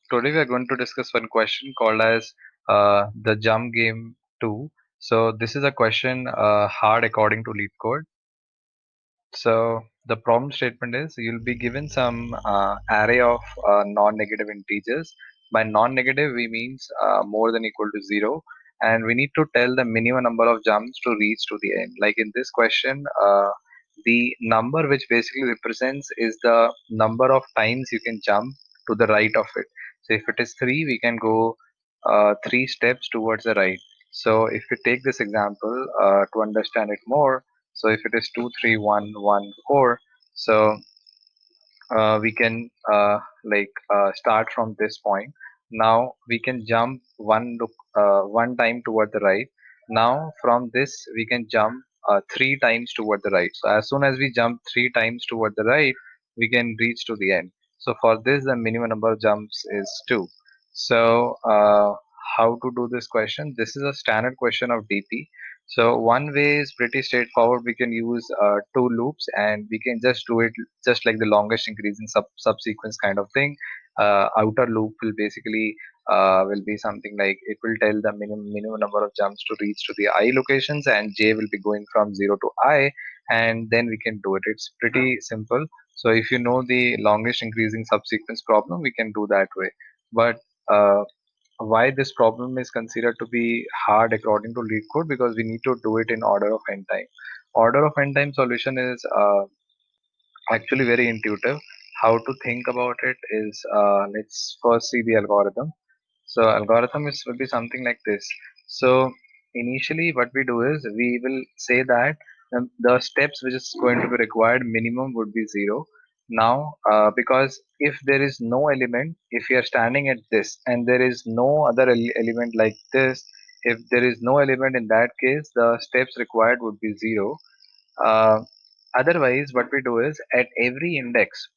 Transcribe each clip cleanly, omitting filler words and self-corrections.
Today we are going to discuss one question called as the Jump Game 2. So this is a question hard according to lead code. So the problem statement is you'll be given some array of non-negative integers. By non-negative we means more than equal to 0, and we need to tell the minimum number of jumps to reach to the end. Like in this question, the number which basically represents is the number of times you can jump to the right of it. So if it is 3, we can go 3 steps towards the right. So if we take this example to understand it more, so if it is 2, 3, 1, 1, 4, so we can start from this point. Now we can jump one time toward the right. Now from this we can jump 3 times toward the right. So as soon as we jump 3 times toward the right, we can reach to the end. So for this, the minimum number of jumps is 2. So how to do this question? This is a standard question of DP. So one way is pretty straightforward. We can use two loops, and we can just do it just like the longest increase in subsequence kind of thing. Outer loop will basically will be something like it will tell the minimum number of jumps to reach to the I locations, and j will be going from 0 to I, and then we can do it. It's pretty simple. So if you know the longest increasing subsequence problem, we can do that way. But why this problem is considered to be hard according to lead code, because we need to do it in order of n time. Order of n time solution is actually very intuitive. How to think about it is, let's first see the algorithm. So algorithm is will be something like this. So initially what we do is we will say that the steps which is going to be required minimum would be 0. Now because if there is no element, if you are standing at this and there is no other element like this, if there is no element, in that case the steps required would be 0. uh, Otherwise, what we do is at every index,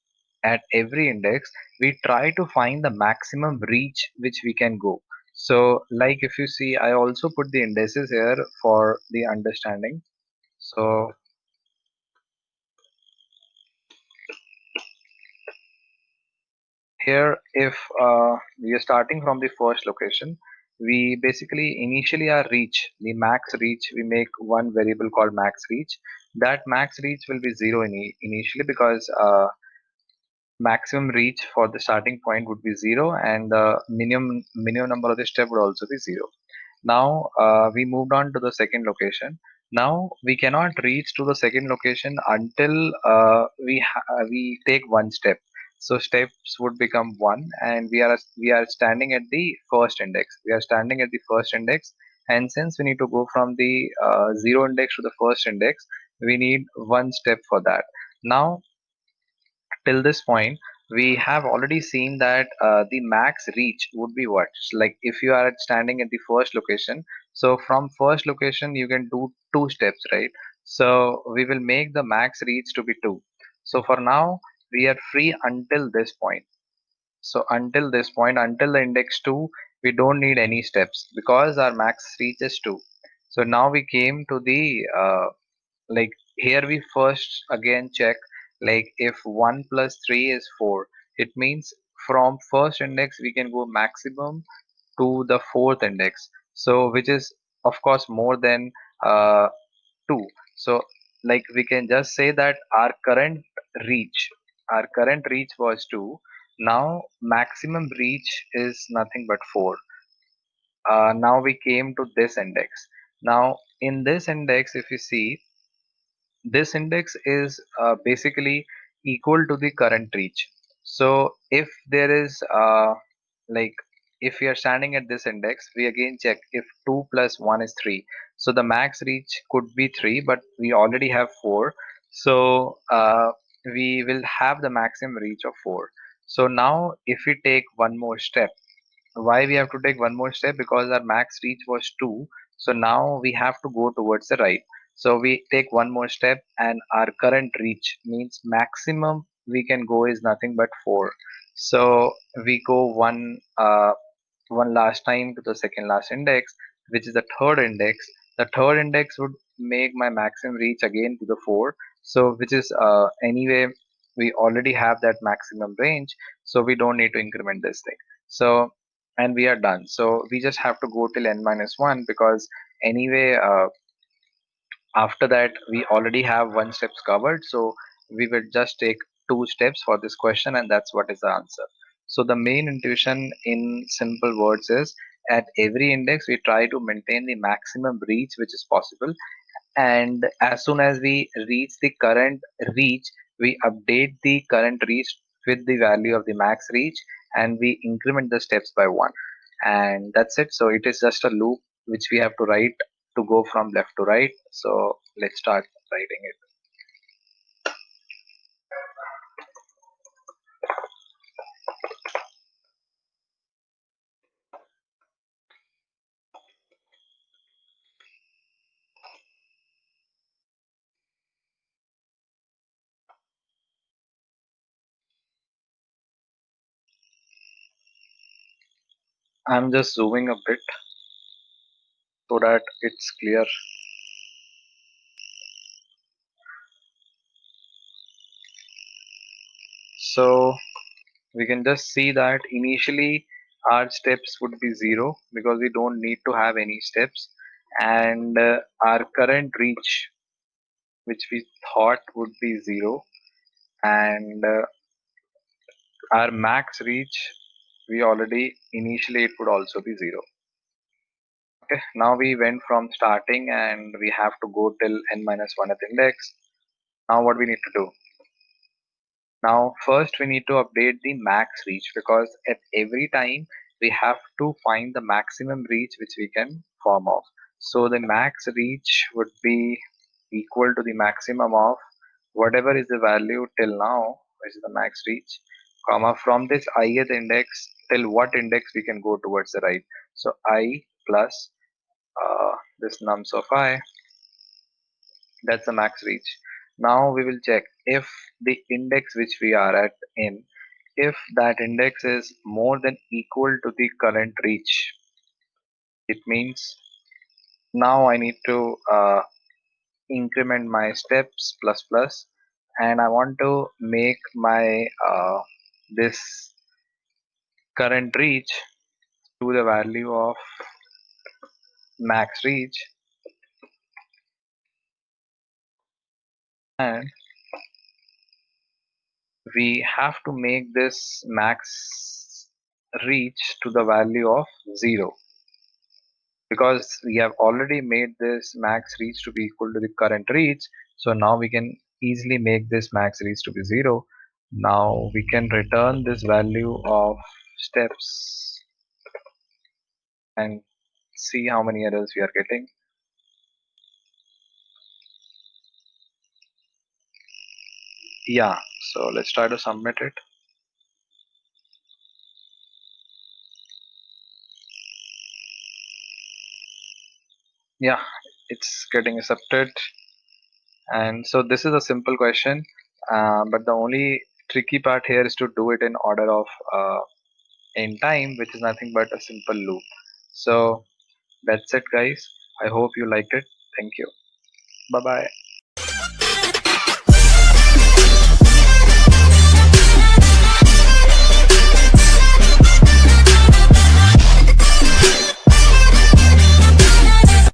we try to find the maximum reach which we can go. So, like if you see, I also put the indices here for the understanding. So here, if we are starting from the first location, we basically initially our reach, the max reach, we make one variable called max reach. That max reach will be 0 initially, because maximum reach for the starting point would be 0, and the minimum number of the step would also be 0. Now we moved on to the second location. Now we cannot reach to the second location until we take one step. So steps would become 1, and we are standing at the first index. We are standing at the first index, and since we need to go from the 0 index to the first index, we need one step for that. Now till this point, we have already seen that the max reach would be what? Like if you are standing at the first location, so from first location you can do two steps, right? So we will make the max reach to be 2. So for now, we are free until this point. So until this point, until the index 2, we don't need any steps because our max reach is 2. So now we came to the like here we first again check, like if 1 plus 3 is 4, it means from first index we can go maximum to the fourth index, so which is of course more than uh, 2. So like we can just say that our current reach was 2. Now maximum reach is nothing but 4. Now we came to this index. Now in this index, if you see, this index is basically equal to the current reach. So if there is like if we are standing at this index, we again check if 2 plus 1 is 3. So the max reach could be 3, but we already have 4. So we will have the maximum reach of 4. So now if we take one more step, why we have to take one more step? Because our max reach was 2, so now we have to go towards the right. So we take one more step, and our current reach means maximum we can go is nothing but 4. So we go one last time to the second last index, which is the third index. The third index would make my maximum reach again to the 4. So which is anyway we already have that maximum range, so we don't need to increment this thing. So, and we are done. So we just have to go till n minus 1 because anyway, after that we already have one steps covered. So we will just take two steps for this question, and that's what is the answer. So the main intuition in simple words is at every index we try to maintain the maximum reach which is possible, and as soon as we reach the current reach, we update the current reach with the value of the max reach, and we increment the steps by one, and that's it. So it is just a loop which we have to write to go from left to right. So let's start writing it. I'm just zooming a bit so that it's clear. So we can just see that initially our steps would be 0 because we don't need to have any steps, and our current reach which we thought would be 0, and our max reach we already initially it would also be 0. Okay, now we went from starting and we have to go till n minus 1th index. Now what we need to do? Now, first we need to update the max reach because at every time we have to find the maximum reach which we can form of. So the max reach would be equal to the maximum of whatever is the value till now, which is the max reach, comma from this ith index till what index we can go towards the right. So I plus this nums of I, that's the max reach. Now we will check if the index which we are at in, if that index is more than equal to the current reach, it means now I need to increment my steps plus plus, and I want to make my this current reach to the value of max reach, and we have to make this max reach to the value of 0 because we have already made this max reach to be equal to the current reach. So now we can easily make this max reach to be 0. Now we can return this value of steps and see how many errors we are getting. Yeah, so let's try to submit it. Yeah, it's getting accepted. And so this is a simple question, but the only tricky part here is to do it in order of in time, which is nothing but a simple loop. So that's it, guys. I hope you liked it. Thank you. Bye bye.